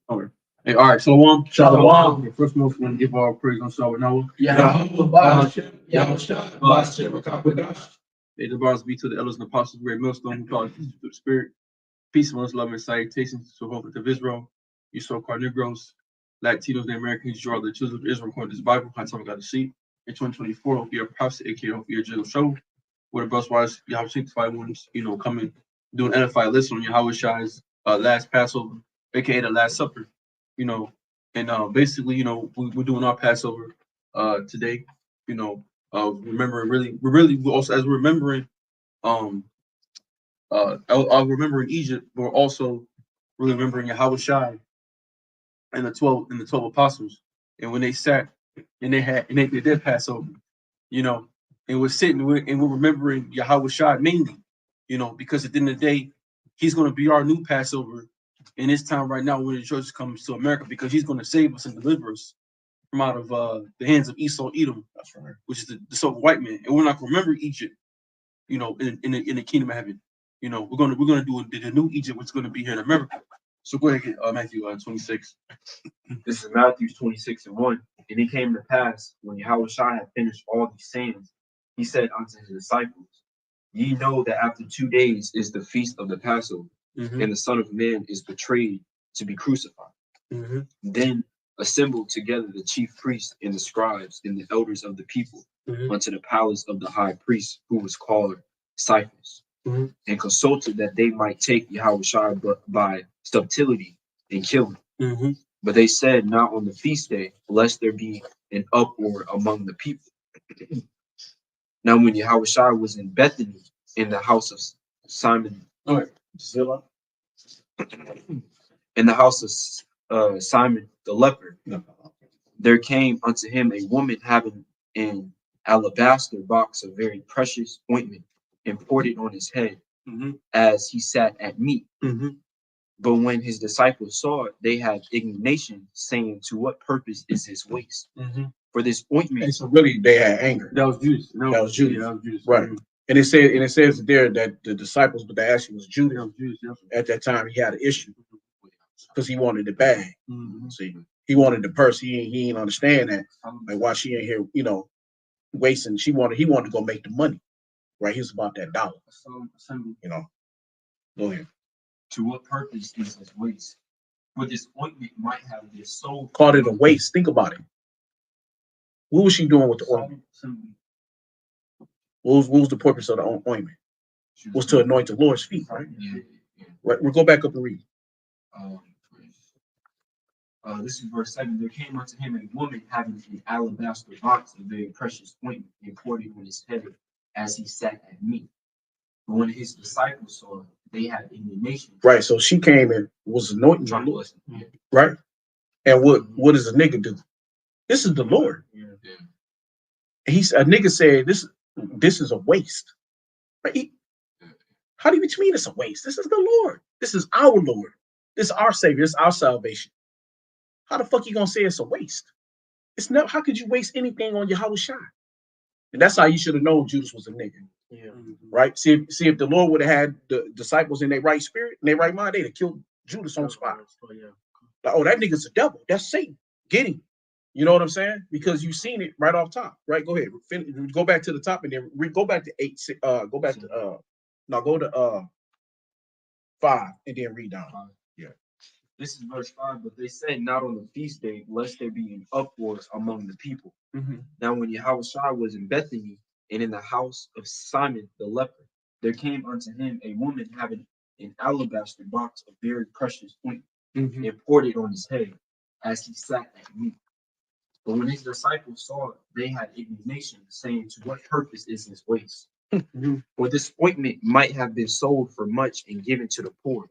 Okay. Hey, all right, Shalom. Shalom. First, most want to give all praise on Shabbat Noah. Yahawashi, May the bonds be to the elders and apostles, great millstone, who taught us through the Spirit. Peace, and love, and salutations to hope of Israel. You so-called Negroes, Latinos, and Americans, you are the children of Israel according to this Bible. High time we got to see. In 2024, hope you're a prophet, aka hope you're a general show. Where the bus wise, Yahweh sanctified ones, coming, doing edified lesson on Yahawashi's last Passover, aka the Last Supper. Basically, we're doing our Passover today. Remembering we're also as we're remembering I'll remembering Egypt, but we're also really remembering Yahawashi and the 12 apostles. And when they sat and they did their Passover, and we're sitting and we're remembering Yahawashi mainly, because at the end of the day, he's going to be our new Passover in this time right now when the church comes to America, because he's going to save us and deliver us from out of the hands of Esau Edom. That's right. Which is the so white man. And we're not going to remember Egypt, in the kingdom of heaven. We're gonna do the new Egypt, which is gonna be here in America. So go ahead, Matthew 26. This is Matthew 26:1. And it came to pass, when Yahawashi had finished all these sayings, he said unto his disciples, Ye know that after 2 days is the feast of the Passover, and the Son of Man is betrayed to be crucified. Then assembled together the chief priests and the scribes and the elders of the people unto the palace of the high priest, who was called Caiaphas, and consulted that they might take Yahawashi by subtlety and kill him. But they said, not on the feast day, lest there be an uproar among the people. Now when Yahawashi was in Bethany, in the house of Simon, in the house of Simon the leper, there came unto him a woman having an alabaster box of very precious ointment, and poured it on his head, as he sat at meat. But when his disciples saw it, they had indignation, saying, To what purpose is this waste? For this ointment. And so really they had anger. That was Judas. That was Judas. Right. And it says there that the disciples, but that actually was Judas. At that time, he had an issue because he wanted the bag. See, he wanted the purse. He ain't understand that. Like, why she ain't here, wasting. He wanted to go make the money. Right. He was about that dollar. Go ahead. To what purpose is this waste? For this ointment might have been sold. Called it a waste. Think about it. What was she doing with the ointment? What was the purpose of the ointment? Was to anoint the Lord's feet, right? Right. We'll go back up and read. This is verse 7. There came unto him a woman having an alabaster box of very precious ointment, and poured it on his head as he sat at meat. But when his disciples saw it, they had indignation. Right. So she came and was anointing the Lord. Right. And what does a nigga do? This is the Lord. A nigga said this is a waste. Right? How do you mean it's a waste? This is the Lord. This is our Lord. This is our Savior. This is our salvation. How the fuck you gonna say it's a waste? It's never. How could you waste anything on Yahawashi? And that's how you should have known Judas was a nigga. Right? See if the Lord would have had the disciples in their right spirit, in their right mind, they'd have killed Judas on the spot. Like, oh, that nigga's a devil. That's Satan. Get him. You know what I'm saying? Because you've seen it right off top. Right? Go ahead. Go back to the top and then go back to 8. Go back to go to 5 and then read down. Yeah. This is verse 5. But they said, not on the feast day, lest there be an uproar among the people. Now, when Yahawashi was in Bethany and in the house of Simon the leper, there came unto him a woman having an alabaster box of very precious ointment, and poured it on his head as he sat at meat. But when his disciples saw it, they had indignation, saying, to what purpose is this waste? For this ointment might have been sold for much and given to the poor.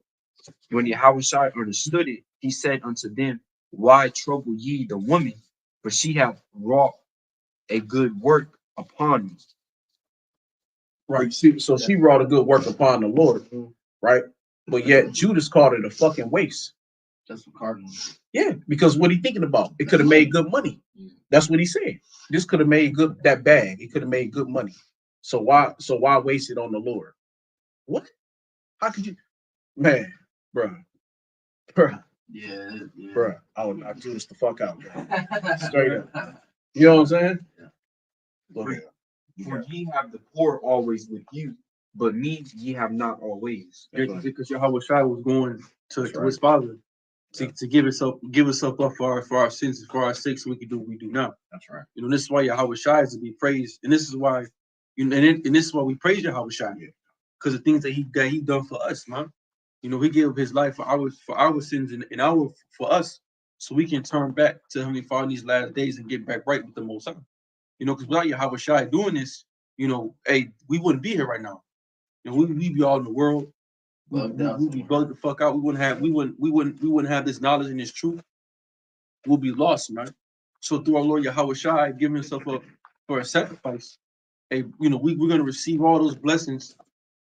When Yahawashi understood it, he said unto them, why trouble ye the woman? For she hath wrought a good work upon me. Right. So she wrought a good work upon the Lord, right? But yet Judas called it a fucking waste. That's what Cardinals. Yeah, because what he thinking about? It could have made good money. That's what he said. This could have made good that bag. It could have made good money. So why waste it on the Lord? What? How could you, man, bruh. Yeah. Bruh, I Judas the fuck out, bro. Straight up. You know what I'm saying? Yeah. Go ahead. For ye have the poor always with you, but me ye have not always. Because Yahawashi was going to That's his father to give himself up for our sins and for our sakes, so we can do what we do now. That's right. You know, this is why Yahawashi is to be praised, and this is why, and this is why we praise Yahawashi, because the things that he done for us, man. You know, he gave his life for our sins and for us, so we can turn back to Heavenly Father in these last days and get back right with the Most High. You know, because without Yahawashi doing this, you know, hey, we wouldn't be here right now. You know, we'd be all in the world. We'd be bugged the fuck out. We wouldn't have this knowledge and this truth. We'll be lost, man. So through our Lord Yahawashi giving himself up for a sacrifice, hey, you know, we're gonna receive all those blessings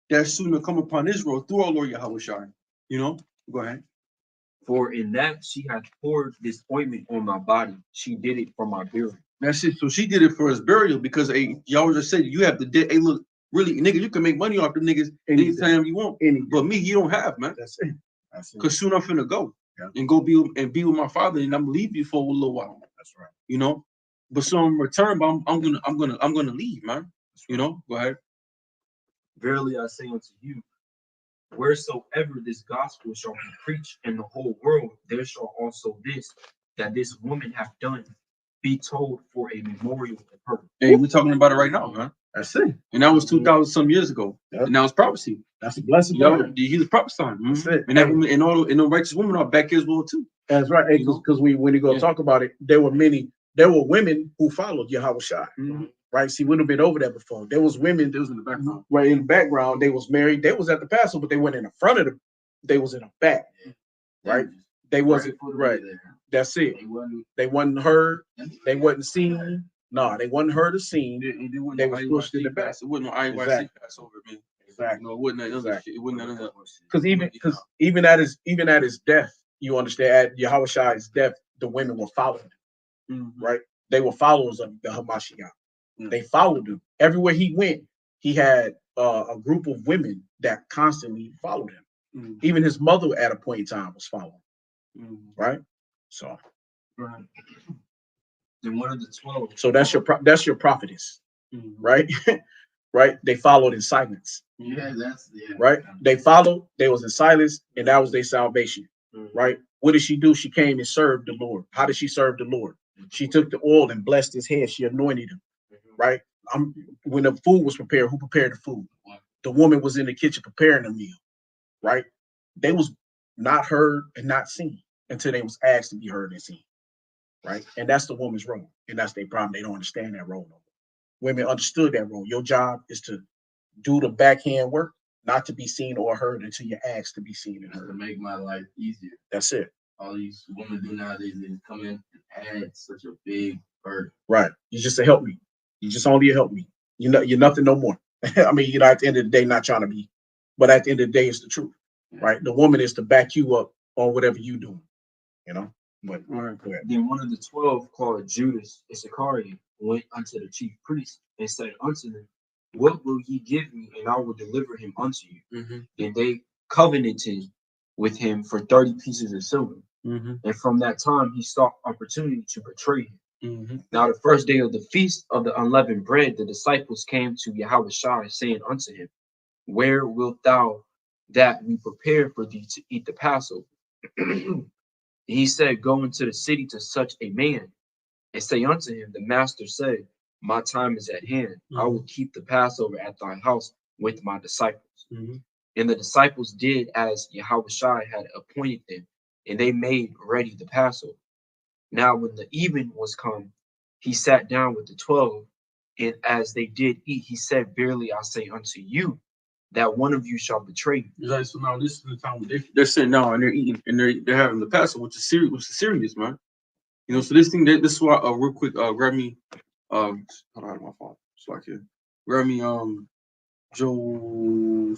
that soon to come upon Israel through our Lord Yahawashi. You know, go ahead. For in that she hath poured this ointment on my body, she did it for my burial. That's it. So she did it for his burial because y'all just said you have the dead. Hey, look, really, nigga, you can make money off the niggas anytime you want. But me, you don't have, man. That's it. Because soon I'm finna go and go be with my father, and I'm gonna leave you for a little while. That's right. You know, but so in return, but I'm gonna leave, man. You know, go ahead. Verily I say unto you, wheresoever this gospel shall be preached in the whole world, there shall also this that this woman hath done be told for a memorial of her. Hey, we're talking about it right now, man. That's it. And that was 2,000 some years ago. Yep. And that was prophecy. That's a blessing. He was prophesying. That's it. And that woman, and the righteous women are back here as well too. That's right. Because when you go talk about it, there were women who followed Yahawashi. Right? See, we would have been over that before. There was women that was in the background. Right in the background, they was married. They was at the Passover, but they went in the front of they was in the back. Right? They wasn't right. That's it. They wasn't heard. They wasn't seen. No, they wasn't heard or seen. They was pushed in the back. It wasn't no IYC Passover, man. Exactly. No, it wasn't that. It wasn't none of that. Because even at his death, you understand, at Yahawashi's death, the women were following him. Right? They were followers of the Hamashiach. They followed him. Everywhere he went, he had a group of women that constantly followed him. Even his mother at a point in time was following. Right? So Then one of the 12. So that's your prophetess. Right? Right? They followed in silence. Right? They followed, they was in silence, and that was their salvation. Right? What did she do? She came and served the Lord. How did she serve the Lord? She took the oil and blessed his head. She anointed him. Right? When the food was prepared, who prepared the food? The woman was in the kitchen preparing the meal. Right? They was not heard and not seen until they was asked to be heard and seen. Right? And that's the woman's role. And that's their problem. They don't understand that role no more. Women understood that role. Your job is to do the backhand work, not to be seen or heard until you're asked to be seen and heard. To make my life easier. That's it. All these women do nowadays, they come in and add such a big burden. Right. You just to help me. You just only to help me. You're nothing no more. I mean, at the end of the day, not trying to be, but at the end of the day, it's the truth. Right? The woman is to back you up on whatever you doing. You know? But then one of the 12, called Judas Iscariot, went unto the chief priest and said unto them, what will ye give me, and I will deliver him unto you? And they covenanted with him for 30 pieces of silver. And from that time he sought opportunity to betray him. Now the first day of the feast of the unleavened bread, the disciples came to Yahawashi, saying unto him, where wilt thou that we prepare for thee to eat the Passover? He said, "Go into the city to such a man, and say unto him, the master said, my time is at hand. I will keep the Passover at thy house with my disciples." And the disciples did as Yahawashi had appointed them, and they made ready the Passover. Now when the even was come, he sat down with the 12, and as they did eat, he said, "Verily I say unto you, that one of you shall betray me." Exactly. So now this is the time they're sitting down and they're eating and they're having the Passover, which is serious, man. You know, so this is why real quick, grab me hold on my phone. So I can grab me Joe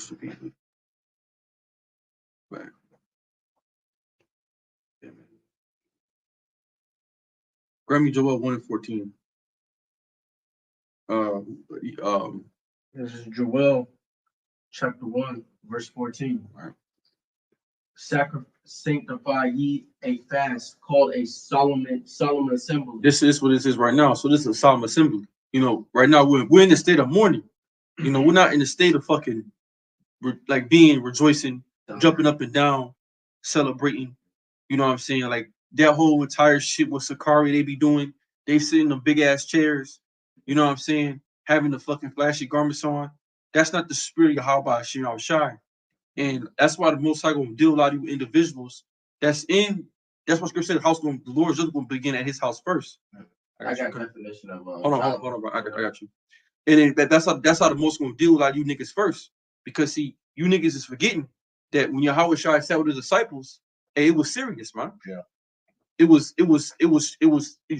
back. Grab me Joel 1:14. This is Joel chapter 1, verse 14. Right. Sanctify ye a fast called a solemn assembly. This is what this is right now. So this is a solemn assembly. You know, right now we're in the state of mourning. You know, we're not in the state of fucking like being rejoicing, jumping up and down, celebrating. You know what I'm saying? Like that whole entire shit with Sakari they be doing. They sit in the big ass chairs. You know what I'm saying? Having the fucking flashy garments on. That's not the spirit of Yahawashi. And that's why the Most High gonna deal with a lot of you individuals. That's what Scripture said. The Lord's just gonna begin at His house first. I got definition of Hold on, bro. I got you. And then that's how the Most gonna deal with a lot of you niggas first, because see, you niggas is forgetting that when Yahawashi sat with his disciples, hey, it was serious, man. Yeah.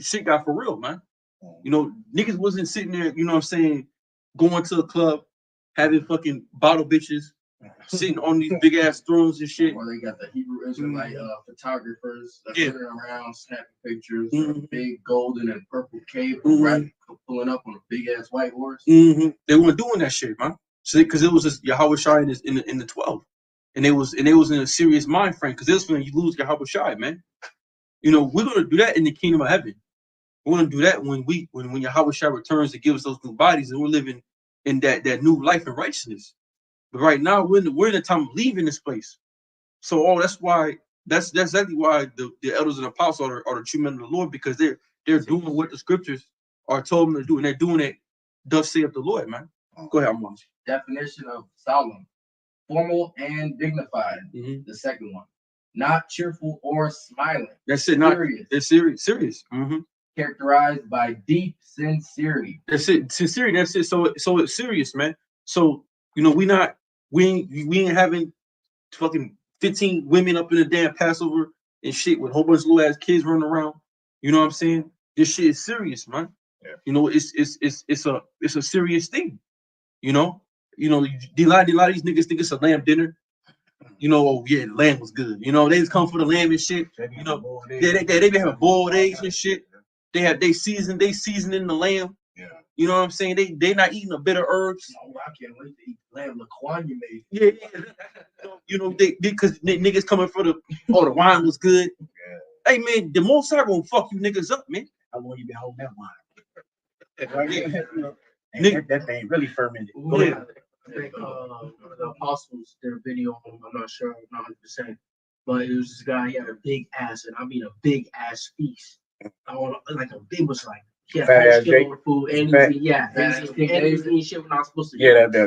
Shit got for real, man. You know, niggas wasn't sitting there, you know what I'm saying, going to a club, having fucking bottle bitches, sitting on these big ass thrones and shit. Or they got the Hebrew Israelite photographers that running around snapping pictures of a big golden and purple cape, right, pulling up on a big ass white horse. They weren't doing that shit, man. So because it was just Yahawashi in the 12, and they was in a serious mind frame, because this when you lose Yahawashi, man. You know, we're gonna do that in the kingdom of heaven. We're gonna do that when Yahawashi returns to give us those new bodies, and we're living in that new life and righteousness. But right now, we're in the time of leaving this place. So, that's exactly why the elders and apostles are the true men of the Lord, because they're doing what the scriptures are told them to do, and they're doing it. Thus saith the Lord, man. Go ahead, Amon. Definition of solemn: formal and dignified. The second one, not cheerful or smiling. That's it. Serious. It's serious. Characterized by deep sincerity. That's it. Sincerity. That's it. So it's serious, man. So you know, we ain't having fucking 15 women up in the damn Passover and shit with a whole bunch of little ass kids running around. You know what I'm saying? This shit is serious, man. Yeah. You know, it's a serious thing. You know, a lot of these niggas think it's a lamb dinner. You know, oh yeah, the lamb was good. You know, they just come for the lamb and shit. You know, they be having boiled eggs and shit. They seasoning the lamb. Yeah. You know what I'm saying? They not eating the bitter herbs. Oh, I can't wait to eat lamb Laquan you made. Yeah. You know, because niggas coming for the wine was good. Yeah. Hey man, the Most High gonna fuck you niggas up, man. How long you been holding that wine? That thing really fermented. Go ahead. I think the apostles did a video on him. I'm not sure, not 100%, but it was this guy. He had a big ass, and I mean a big ass feast. It was like Fat ass Jake. Food, and he was eating shit we're not supposed to. Yeah, and he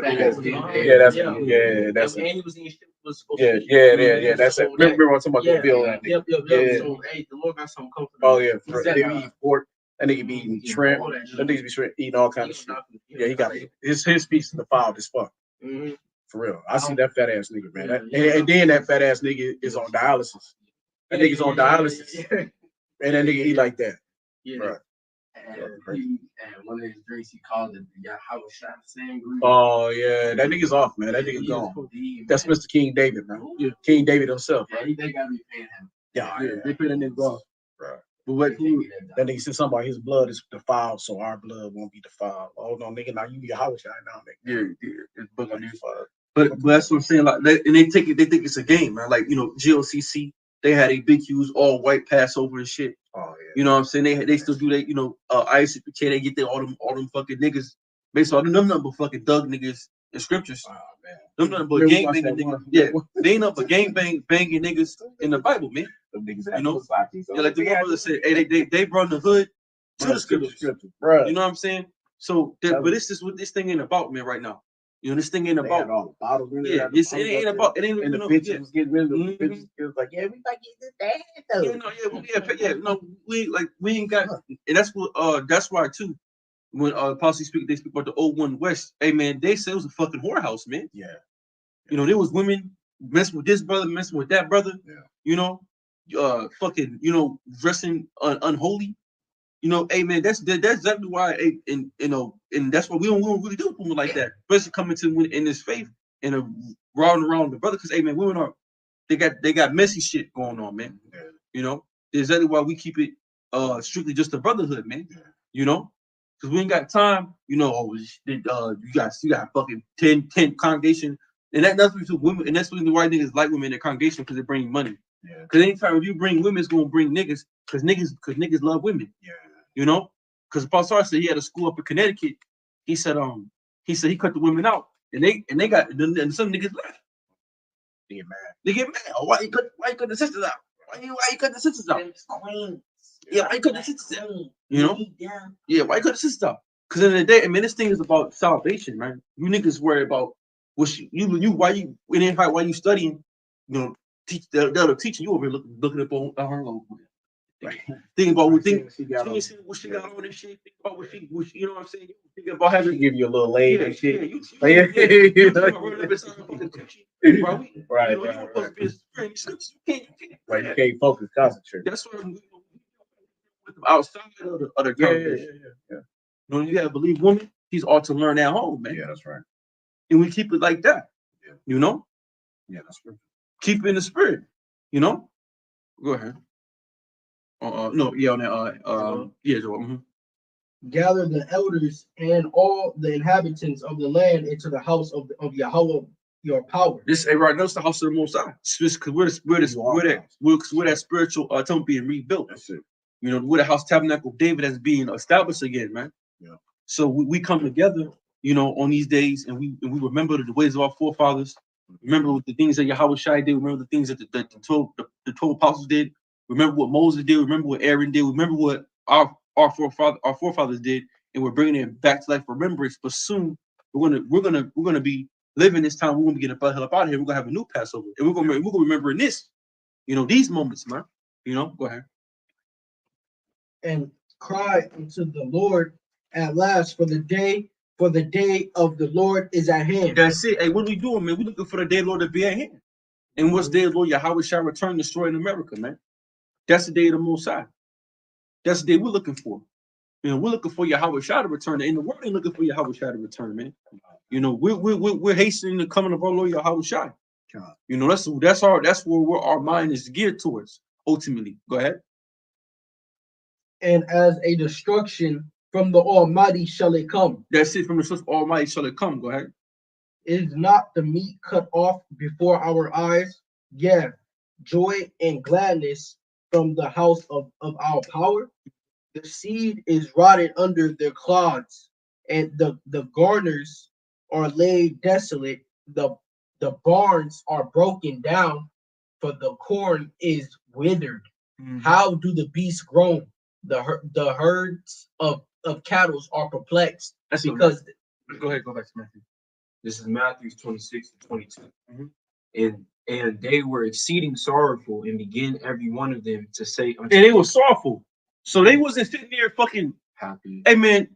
was eating shit was supposed to. Yeah. That's it. Remember when talking about the bill? Yep. Yeah. So hey, the Lord got something comfortable. Oh yeah, they eat pork. That nigga be eating shrimp. That nigga be eating all kinds of shit. Yeah, he got his piece of the file as fuck. For real. I see that fat ass nigga, man. And then that fat ass nigga is on dialysis. That nigga's on dialysis. And that nigga eat like that. Yeah. Right. And one of his drinks, he called it the Yahawashi sangria. Oh yeah, that nigga's off, man. That nigga's gone. That's Mr. King David, man. Yeah. King David himself. Right? They gotta be paying him. Yeah. They pay that nigga off. Right. But that nigga said something about his blood is defiled, so our blood won't be defiled. Oh no, nigga, now you Yahawashi now, nigga. Yeah, it's book on these. But that's what I'm saying. Like, and they think it's a game, man. Like, you know, GOCC, they had a big, huge, all white Passover and shit. Oh yeah. You know what I'm saying? They still do that. You know, ICPK, they get all them fucking niggas. Based on them number fucking thug niggas The scriptures. Oh man. Them nothing but Remember gang watch banging that niggas. one- Yeah, they ain't nothing but gang banging niggas in the Bible, man. Them niggas You had know? Versace, so Yeah, like the they one had brother said, hey, they run the hood to the scriptures. bro. You know what I'm saying? So, Tell but me. this is what this thing ain't about, man. Right now, you know, this thing ain't They had about. all the bottles in there. Yeah, it ain't about. It ain't And the no, bitches yeah. was getting rid of them. Mhm. The bitches it was like, yeah, we might get this bad though. Yeah, no, no, we ain't got, and that's why too. When policy speak, they speak about the old one West. Hey man, they said it was a fucking whorehouse, man. Yeah. You know, there was women messing with this brother, messing with that brother. Yeah. You know, fucking, you know, dressing unholy. You know, hey man, that's exactly why, and you know, and that's why we don't really do women like that. Especially coming to in this faith and around the brother, because hey man, women are they got messy shit going on, man. Yeah. You know, that's exactly why we keep it strictly just a brotherhood, man. Yeah. You know, because we ain't got time. You know, you got fucking 10 congregation, and that's what women, and that's what why niggas like women in their congregation, because they bring money. Yeah. Because anytime if you bring women, it's gonna bring niggas, because niggas love women. Yeah. You know, because Pastor said he had a school up in Connecticut. He said he cut the women out, and they got and some niggas left. They get mad. They get mad. Oh, why you cut the sisters out? Why you cut the sisters out? Yeah, why you cut the sisters out? You know? Yeah, why you cut the sisters out? Because in the day, I mean, this thing is about salvation, man. You niggas worry about what why you studying, you know, the other teaching you over here looking up on her own. Right. Think about what she got on and shit. Think about what she you know what I'm saying? Think about having She give you a little lay and shit. You right. You supposed to be a friend. You can't. Right, you can't focus, concentrate. That's what I'm outside of the other congregation. Yeah. You know, you gotta believe women. She's ought to learn at home, man. Yeah, that's right. And we keep it like that. Yeah. You know? Yeah, that's true. Keep it in the spirit. You know? Go ahead. No, yeah, on that. Yeah, Joel. Mm-hmm. Gather the elders and all the inhabitants of the land into the house of Yahweh, your power. This right now, it's the house of the Most High. Because we're that spiritual temple being rebuilt. That's it. You know, we're the house tabernacle of David that's being established again, man. Yeah. So we come together, you know, on these days, and we remember the ways of our forefathers. Remember the things that Yahawashi did. Remember the things that the 12 apostles did. Remember what Moses did. Remember what Aaron did. Remember what our forefathers did, and we're bringing it back to life remembrance. But soon we're gonna be living this time. We're gonna be getting the hell up out of here. We're gonna have a new Passover, and we're gonna remember in this, you know, these moments, man. You know, go ahead. And cry unto the Lord at last, for the day of the Lord is at hand. That's it. Hey, what are we doing, man? We're looking for the day of the Lord to be at hand. And what's the day of the Lord? Yahweh shall return, destroying America, man. That's the day of the Most High. That's the day we're looking for. You know, we're looking for Yahweh shall to return. And the world ain't looking for Yahweh shall to return, man. You know, we're hastening the coming of our Lord Yahweh shall. You know, that's where our mind is geared towards. Ultimately, go ahead. And as a destruction from the Almighty shall it come. That's it. From the source Almighty shall it come. Go ahead. Is not the meat cut off before our eyes? Yeah, joy and gladness from the house of our power. The seed is rotted under their clods, and the garners are laid desolate. The barns are broken down, for the corn is withered. Mm-hmm. How do the beasts groan? The herds of cattle are perplexed. That's because go ahead, go back to Matthew. This is Matthew 26-22. Mm-hmm. And they were exceeding sorrowful, and began every one of them to say unto and they were sorrowful. So they wasn't sitting there fucking happy. Hey man,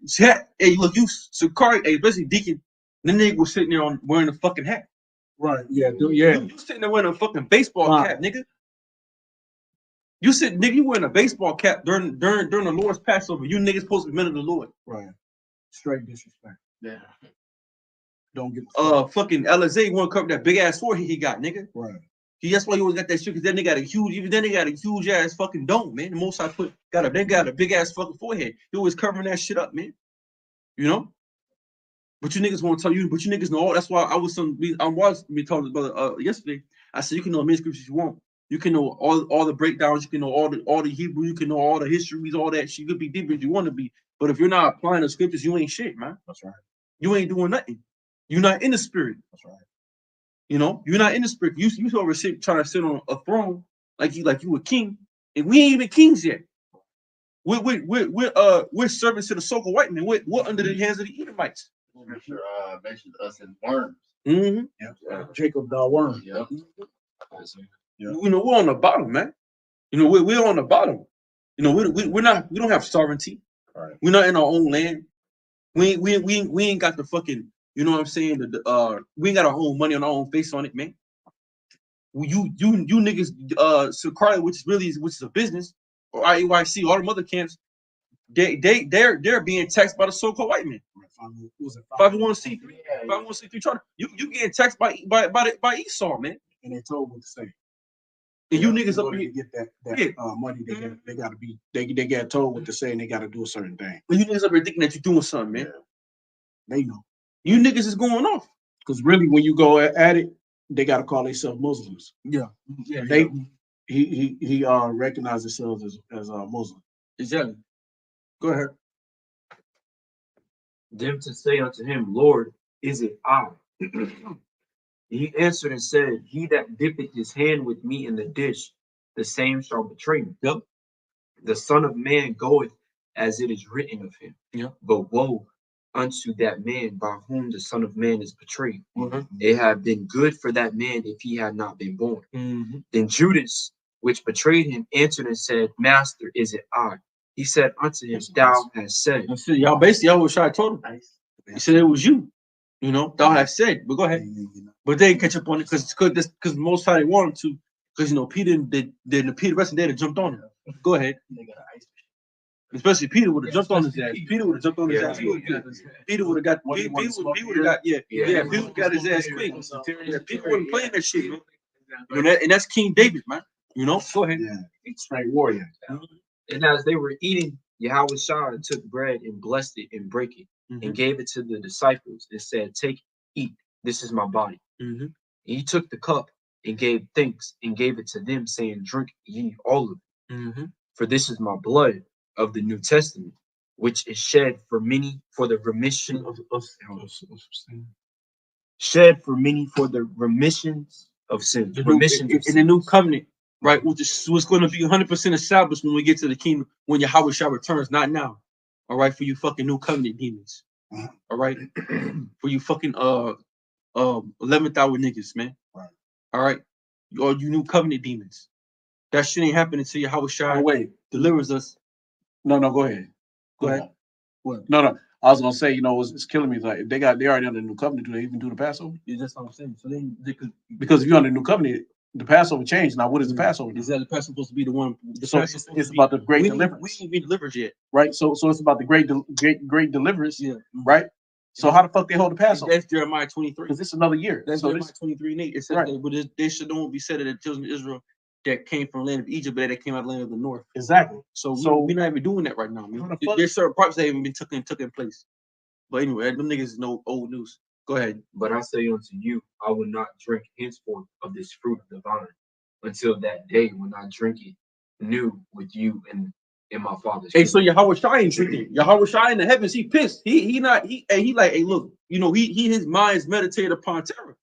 hey look, you Sakari, hey, especially Deacon, the nigga was sitting there wearing a fucking hat. Right, yeah, yeah. You sitting there wearing a fucking baseball cap, nigga. You wearing a baseball cap during the Lord's Passover. You niggas supposed to be men of the Lord. Right. Straight disrespect. Yeah. Don't get fucking Alizé won't cover that big ass forehead he got, nigga. Right. That's why you always got that shit, because then they got a huge ass fucking dome, man. The most I got a big ass fucking forehead. He was covering that shit up, man. You know? But you niggas want to tell you, but you niggas know all. That's why I was talking about yesterday. I said you can know as many scriptures you want. You can know all the breakdowns. You can know all the Hebrew. You can know all the histories, all that shit. You could be deep as you want to be. But if you're not applying the scriptures, you ain't shit, man. That's right. You ain't doing nothing. You're not in the spirit. That's right. You know, you're not in the spirit. You over trying to sit on a throne like you a king, and we ain't even kings yet. We're servants to the so-called white man. We're under the hands of the Edomites. Scripture mentioned us as worms. Mm-hmm. Yeah. Jacob the worm. Yep. You know, we're on the bottom, man. You know, we're on the bottom. You know, we don't have sovereignty. Right. We're not in our own land. We ain't got the fucking, you know what I'm saying? We ain't got our own money on our own face on it, man. You niggas, so Carly, which is a business, or IEYC, all the other camps, they're being taxed by the so-called white man. 501c3, 501c3 charter. You getting taxed by Esau, man. And they told what to say. And you niggas up to here get that money, they gotta be they got told what to say and they gotta do a certain thing. And you niggas up here thinking that you're doing something, man. Yeah. They know. You niggas is going off. Because really, when you go at it, they gotta call themselves Muslims. Yeah. He recognized himself as a Muslim. Exactly. Go ahead. Them to say unto him, Lord, is it I? He answered and said, He that dippeth his hand with me in the dish, the same shall betray me. Yep. The Son of Man goeth as it is written of him. Yep. But woe unto that man by whom the Son of Man is betrayed. Mm-hmm. It had been good for that man if he had not been born. Mm-hmm. Then Judas, which betrayed him, answered and said, Master, is it I? He said unto him, Thou hast said. Y'all basically, Yahawashi told him. He said it was you. You know, thou hast said. But go ahead. But they didn't catch up on it because most time they wanted to. Because you know Peter the rest of the day they jumped on him. Go ahead. Especially Peter would have jumped on his ass. Peter would have jumped on his ass. Peter would have got. Peter would have got. Peter got his ass quick. Yeah, Peter wasn't playing that shit, man. You know, and that's King David, man. You know, go ahead. Yeah, straight warrior. And as they were eating, Yahawashi took bread and blessed it and brake it and gave it to the disciples and said, Take, eat, this is my body. Mm-hmm. He took the cup and gave thanks and gave it to them, saying, Drink ye all of it. Mm-hmm. For this is my blood of the New Testament, which is shed for many for the remission of shed for many for the remissions of sins. In the new covenant, right, which was going to be 100% established when we get to the kingdom, when Yahawashi returns, not now. All right, for you fucking new covenant demons. All right, for you fucking 11th hour niggas, man. Right. All right, or you new covenant demons. That shit ain't happening until Yahawashi delivers us. No, go ahead. Go ahead. What? No. I was gonna say, you know, it's killing me. Like if they already under the new covenant, do they even do the Passover? Yeah, that's what I'm saying. So they could, because if you're under the new covenant, the Passover changed. Now, what is the Passover? Is that the Passover supposed to be the one? It's about the great deliverance. We ain't been delivered yet, right? So it's about the great deliverance, yeah, right? So how the fuck they hold the Passover? That's Jeremiah 23. Because this is another year. That's Jeremiah 23 and 8. It says right. that, but they should don't be said that the children of Israel that came from the land of Egypt, but that came out of the land of the north. Exactly. So we're not even doing that right now, man. There's certain parts that haven't been taken place. But anyway, them niggas is no old news. Go ahead. But I say unto you, I will not drink henceforth of this fruit of the vine until that day when I drink it new with you in my Father's kingdom. So Yahawashi ain't drinking. Yahawashi in the heavens, he pissed. He like, hey, look, you know, his mind's meditated upon terror.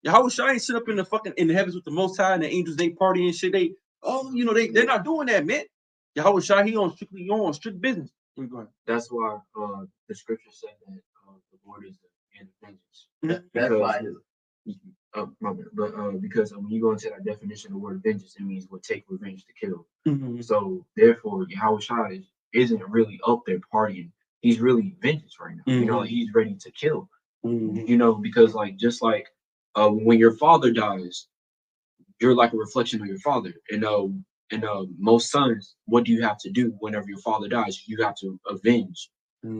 Yahawashi ain't sit up in the heavens with the Most High and the angels. They party and shit. They're not doing that, man. Yahawashi, he on strict business. That's why the scripture said that the Lord is the hand of vengeance. That's why. Because when you go into that definition of the word vengeance, it means will take revenge to kill. Mm-hmm. So therefore, Yahawashi isn't really up there partying. He's really vengeance right now. Mm-hmm. You know, he's ready to kill. Mm-hmm. You know, because just like when your father dies, you're like a reflection of your father. And most sons, what do you have to do whenever your father dies? You have to avenge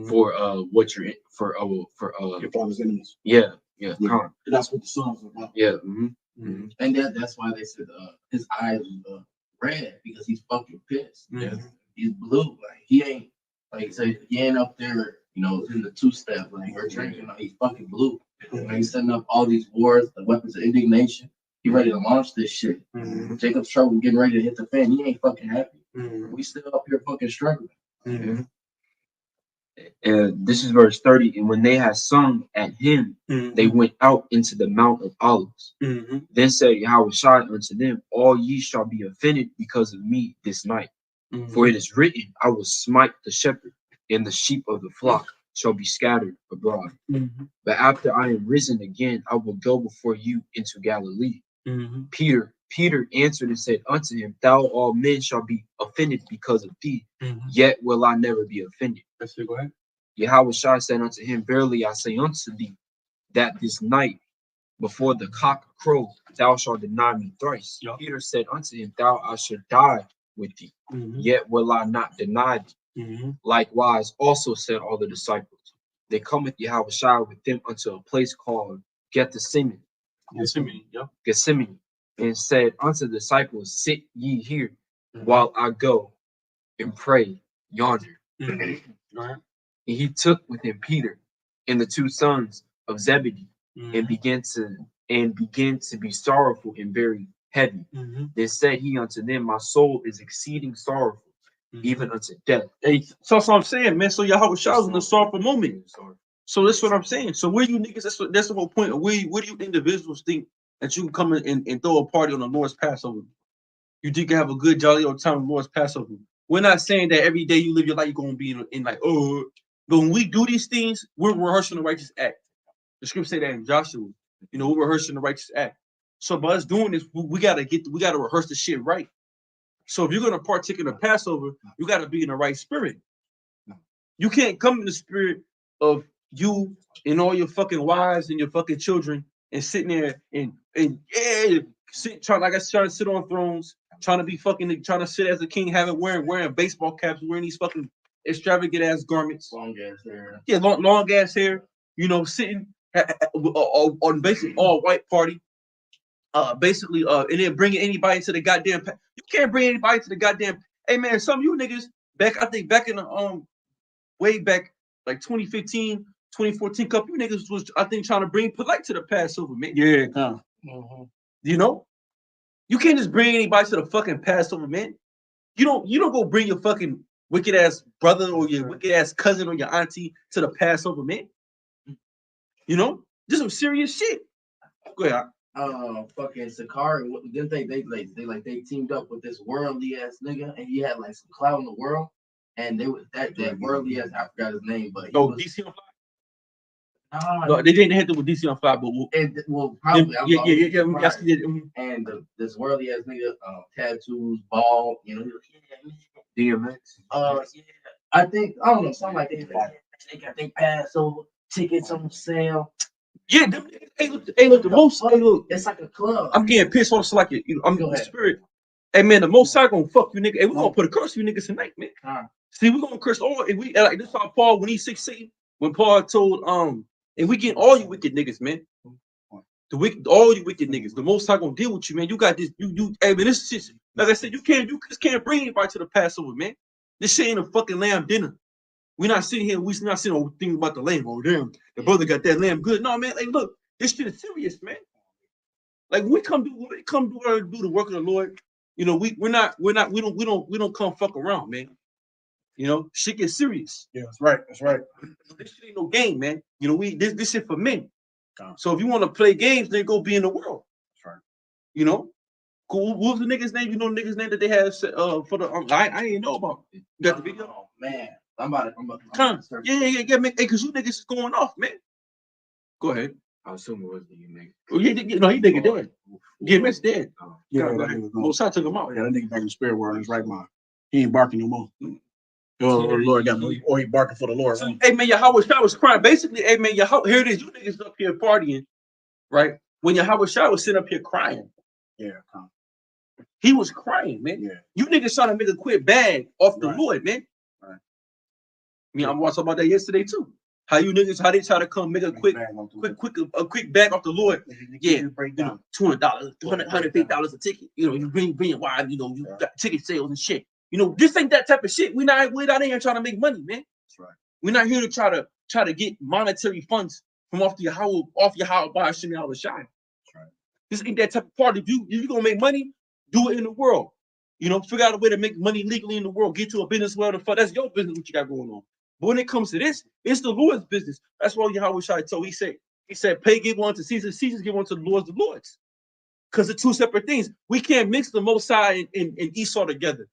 for what you're for your father's enemies. Yeah. That's what the songs are about. Yeah. And that's why they said his eyes was red, because he's fucking pissed. Yeah. He's blue. Like he ain't he ain't up there, you know, in the two-step like or drinking. Like, he's fucking blue. Like, he's setting up all these wars, the weapons of indignation. He ready to launch this shit. Mm-hmm. Jacob's trouble getting ready to hit the fan. He ain't fucking happy. Mm-hmm. We still up here fucking struggling. Mm-hmm. And this is verse 30. And when they had sung at him, they went out into the Mount of Olives. Then said Yahawashi unto them, all ye shall be offended because of me this night. For it is written, I will smite the shepherd, and the sheep of the flock shall be scattered abroad. But after I am risen again, I will go before you into Galilee. Peter answered and said unto him, thou all men shall be offended because of thee, yet will I never be offended. Let's go ahead. Yahawashi said unto him, verily I say unto thee, that this night before the cock crow, thou shalt deny me thrice. Yep. Peter said unto him, thou I should die with thee, yet will I not deny thee. Likewise also said all the disciples. They cometh Yahawashi with them unto a place called Gethsemane, and said unto the disciples, sit ye here while I go and pray yonder. And he took with him Peter and the two sons of Zebedee, and began to be sorrowful and very heavy. Then said he unto them, my soul is exceeding sorrowful, even unto death. Hey, so that's what I'm saying, man. So Yahawashi was in a sorrowful moment. So that's what I'm saying. So where you niggas, that's the whole point. Where do you individuals think that you can come in and throw a party on the Lord's Passover? You think you have a good jolly old time on Lord's Passover? We're not saying that every day you live your life you're gonna be in like, oh, but when we do these things, we're rehearsing the righteous act. The scripture say that in Joshua. You know, we're rehearsing the righteous act. So by us doing this, we gotta rehearse the shit right. So if you're gonna partake in the Passover, you gotta be in the right spirit. You can't come in the spirit of you and all your fucking wives and your fucking children and sitting there and trying to sit on thrones, trying to sit as a king, wearing baseball caps, wearing these fucking extravagant ass garments, Long ass hair. yeah, long ass hair, you know, sitting on basically all white party, and then bringing anybody to the goddamn. You can't bring anybody to the goddamn. Hey man, some of you niggas back in the way back like 2015, 2014, couple you niggas was I think trying to bring polite to the Passover, man. Yeah, You know, you can't just bring anybody to the fucking Passover, man. You don't go bring your fucking wicked ass brother or your wicked ass cousin or your auntie to the Passover, man. You know, just some serious shit. Go ahead. Fucking Sakari, didn't they teamed up with this worldly ass nigga, and he had like some clout in the world, and they was that worldly ass, I forgot his name, but DC on Fly. No, they didn't hit them with DC on Fly, but probably yeah. And this worldly ass nigga, tattoos, bald, you know, DMX. Yeah, I don't know, something like that. They got their Passover tickets on sale. Yeah, them niggas, hey, look, the most, hey, look, it's like a club. I'm getting pissed off, so like, you know, I'm in the spirit. Hey, man, the most I gonna fuck you, nigga. Hey, we gonna put a curse on you niggas tonight, man. See, we gonna curse all, and we like this. How Paul, when he's 16, when Paul told, and we get all you wicked niggas, man. All you wicked niggas. The most I gonna deal with you, man. You got this, hey, man, this shit. Like I said, you just can't bring anybody to the Passover, man. This shit ain't a fucking lamb dinner. We're not sitting here, we're not sitting here thinking about the lamb. Oh, damn, the brother got that lamb good. No, man, like, look, this shit is serious, man. Like, when we come do the work of the Lord, you know, we don't come fuck around, man. You know, shit gets serious. Yeah, that's right. That's right. This shit ain't no game, man. You know, this shit for men. So if you want to play games, then go be in the world. That's right. You know, cool. What was the nigga's name? You know, the nigga's name that they had for the I didn't know about. You got the video? Oh man, I'm about to Yeah, man. Hey, cause you niggas is going off, man. Go ahead. I assume it was the nigga. Oh, he nigga dead. DMX dead. Yeah, God, that nigga gone. Most I took him out. Yeah, that nigga back in the spirit world in his right mind. He ain't barking no more. Oh, Lord got me. Or he barking for the Lord. So, hey man, Yahawashi was crying. Basically, hey man, here it is. You niggas up here partying, right? When Yahawashi was sitting up here crying. Yeah, he was crying, man. Yeah. You niggas trying to make a quick bag off the Lord, man. Right. I mean, I watched about that yesterday too. How they try to come make a quick bag off the Lord. Yeah, $200, $150 a ticket. You know, you bring wine. You know, you got ticket sales and shit. You know, this ain't that type of shit. We're not in here trying to make money, man. That's right. We're not here to try to get monetary funds from off Yahawashi. That's right. This ain't that type of party. If you gonna make money, do it in the world. You know, figure out a way to make money legally in the world. Get to a business world and fuck. That's your business. What you got going on. But when it comes to this, it's the Lord's business. That's why Yahawashi told. He said, pay give one to Caesar, Caesar give one to the Lord's. Because they're two separate things. We can't mix the Most High and Esau together.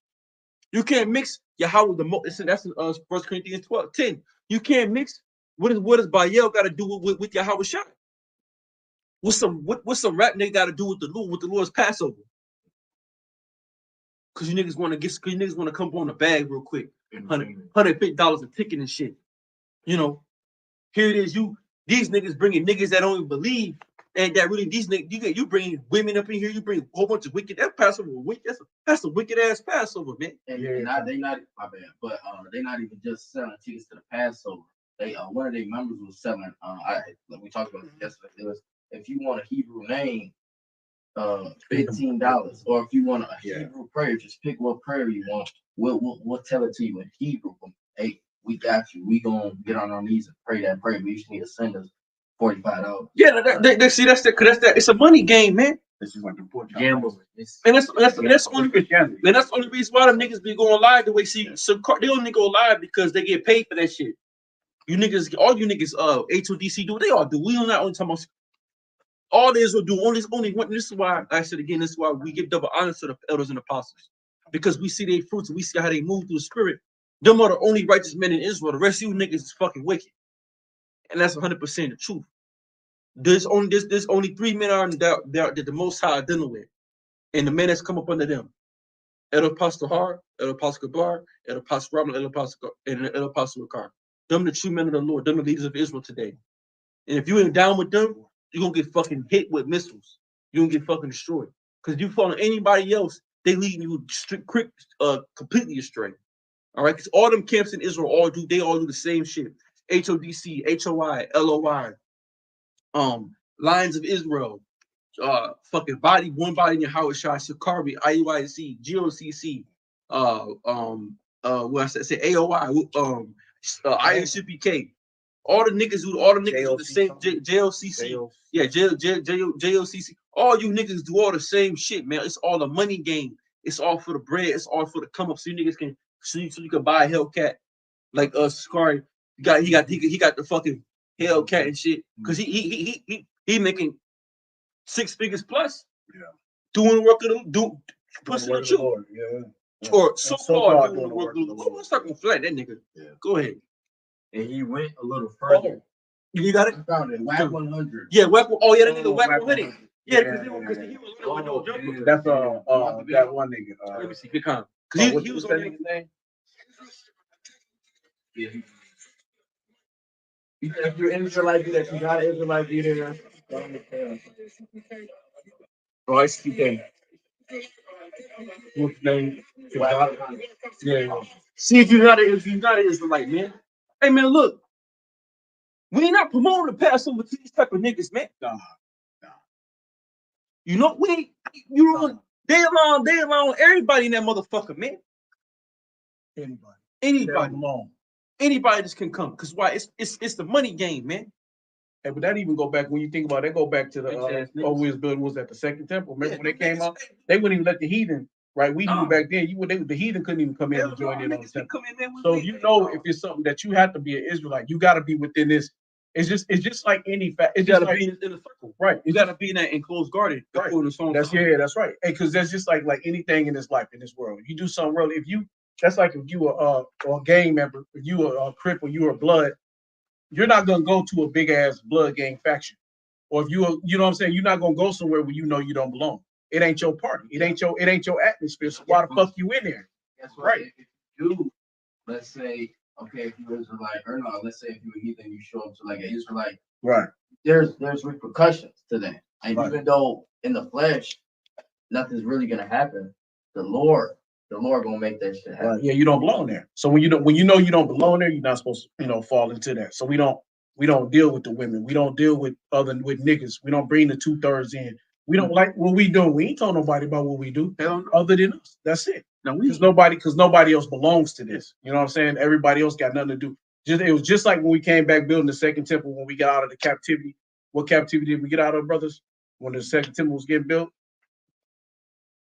You can't mix Yahweh the Most. That's in 1 Corinthians 12:10. You can't mix what does Baal got to do with Yahawashi? What's some rap nigga got to do with the Lord's Passover? Because you niggas want to come on the bag real quick. $150 a ticket and shit. You know, here it is. These niggas bringing niggas that don't even believe, and that really these niggas you bring women up in here. You bring a whole bunch of wicked. That Passover, that's a wicked ass Passover, man. And they not my bad, but they not even just selling tickets to the Passover. They one of their members was selling. We talked about this yesterday. It was if you want a Hebrew name, $15, or if you want a Hebrew prayer, just pick what prayer you want. We'll tell it to you in Hebrew. Hey, we got you. We gonna get on our knees and pray that prayer. We just need to send us $45. Yeah, that's that. It's a money game, man. This is like the Gamble. And that's the only reason why them niggas be going live the way. See, so they only go live because they get paid for that shit. You niggas, all you niggas, H2DC do. They all do. We don't not only talking about. All this will do. Only one. This is why I said again. This is why we give double honor to the elders and apostles, because we see their fruits and we see how they move through the spirit. Them are the only righteous men in Israel. The rest of you niggas is fucking wicked, and that's 100% the truth. There's only 3 men that the Most High are dealing with, and the men that's come up under them: El Apostle Har, El Apostle Gabar, El Apostle Ramon, El Apostle Ricard. Them the true men of the Lord. Them the leaders of Israel today. And if you ain't down with them, you're gonna get fucking hit with missiles. You're gonna get fucking destroyed. Because if you follow anybody else, they lead you completely astray. All right, because all them camps in Israel all do the same shit. HODC, HOI, LOI, Lions of Israel, fucking one body in Yahawashi, Sakari, IUIC, GOCC, what I said AOI, ISUPK. All the niggas do the same. JOCC, yeah, JOCC. All you niggas do all the same shit, man. It's all a money game. It's all for the bread. It's all for the come up. So you niggas can, so you can buy a Hellcat, like Sakari. He got the fucking Hellcat and shit. Cause he making 6 figures plus. Yeah. Doing the work of the pushing the truth. Yeah. Or so far doing the work of the Lord. Let's not gonna flat that nigga. Yeah. Go ahead. And he went a little further. You got it? I found it. WAC 100. Yeah, WAC. Oh yeah, that nigga WAC 100. Yeah, because he was that's that one nigga. Let me see, because he was on his name. Yeah. If you're Israelite, that you got an Israelite be there. Oh, SPK. What's name? Yeah. See if you got it. If you got it, Israelite, man. Hey man, look. We ain't not promoting the Passover to these type of niggas, man. Nah. You know, they allow everybody in that motherfucker, man. Anybody alone. Anybody just can come. Cause why? It's the money game, man. Hey, but that even go back when you think about it, they go back to the we was building was at the Second Temple. Remember when they came out? They wouldn't even let the heathen, right? We knew back then the heathen couldn't even come in and join in on the temple. So you know if it's something that you have to be an Israelite, you gotta be within this. It's just like any fact. It's gotta like, be in a circle. Right. You gotta be in that enclosed garden. Right. That's right. Hey, because that's just like anything in this life, in this world. You do something wrong. That's like if you are a gang member, if you are a Crip or you are Blood, you're not gonna go to a big ass Blood gang faction. Or if you know what I'm saying, you're not gonna go somewhere where you know you don't belong. It ain't your party. It ain't your atmosphere. So why the fuck you in there? That's right. If you do, let's say, okay, if you're Israelite, or no, let's say if you're a heathen, you show up to like an Israelite. Right. There's repercussions to that. And even though in the flesh, nothing's really gonna happen, the Lord gonna make that shit happen. Right. Yeah, you don't belong there. So when you know you don't belong there, you're not supposed to, fall into that. So we don't deal with the women. We don't deal with niggas. We don't bring the 2/3 in. We don't like what we do. We ain't told nobody about what we do other than us. That's it. No, because nobody else belongs to this. You know what I'm saying? Everybody else got nothing to do. It was just like when we came back building the Second Temple when we got out of the captivity. What captivity did we get out of, brothers? When the Second Temple was getting built,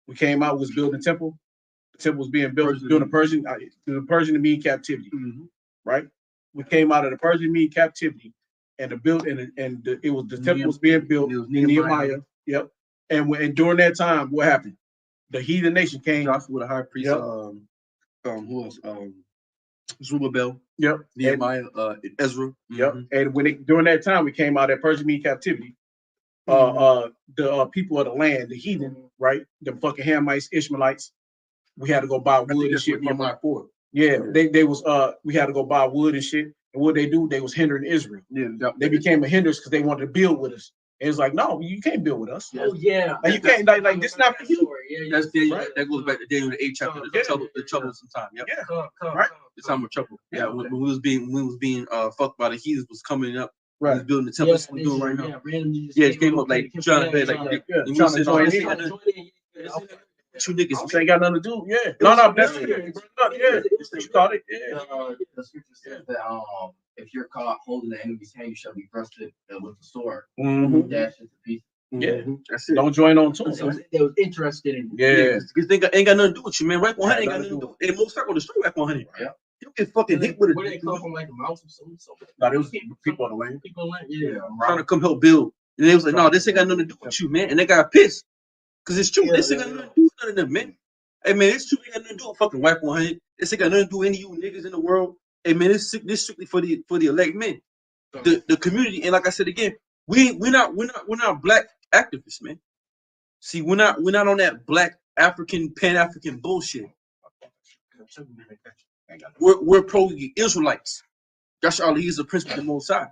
we came out, was building the temple. The temple was being built during the Persian to be in captivity, right? we came out of the Persian Mede captivity, and the build and it was the temple was being built. It was in Nehemiah. Nehemiah. Yep. And during that time, what happened? The heathen nation came. Joshua the high priest. Yep. Who else? Zerubbabel. Yep. Nehemiah. Ezra. Yep. Mhm. And when during that time we came out of Persian Mede captivity, the people of the land, the heathen, right? The fucking Hamites, Ishmaelites, we had to go buy wood and shit from Nehemiah them. 4. Yeah, they was we had to go buy wood and shit. And what they do, they was hindering Israel. Yeah, They became a hindrance because they wanted to build with us. And it's like, no, you can't build with us. Oh yeah. Like, you can't like this not for you. That's Right. that goes back to Daniel the 8th chapter. The trouble sometime. Yep. Yeah. Right. The time of trouble. Yeah, when we was being fucked by the heathens was coming up. We Right. was building the temple. That's what we're doing right now. Yeah, it came up like trying to like Yeah, and we trying to said, join this in. ain't got nothing you niggas. This ain't got nothing to do. Yeah. No, that's Yeah. yeah. You caught it. Yeah. The scripture says that if you're caught holding the enemy's hand, you shall be thrusted with the sword, Mhm. dashed into pieces. Yeah. That's it. Don't join on to They it. was interested in. Yeah. Because they ain't got nothing to do with you, man. Right 100 ain't Right, got nothing to do with it. Most circle the street right 100. Yeah. You get fucking hit with Where they it. come from, like the mountains, so No, it was people on the land. people land. Yeah. Trying to come help build. And they was like, no, this ain't got nothing to do with you, man. And they got pissed. Because it's true. Yeah, This ain't got nothing to do with none of them, man. Hey, man, it's true. Ain't got nothing to do with fucking white 100. This ain't got nothing to do with any of you niggas in the world. Hey, man, this strictly for the elect men. The community. And like I said again, we're not black activists, man. See, we're not on that black African, Pan-African bullshit. We're pro-Israelites. Josh Ali is the prince of the Most High.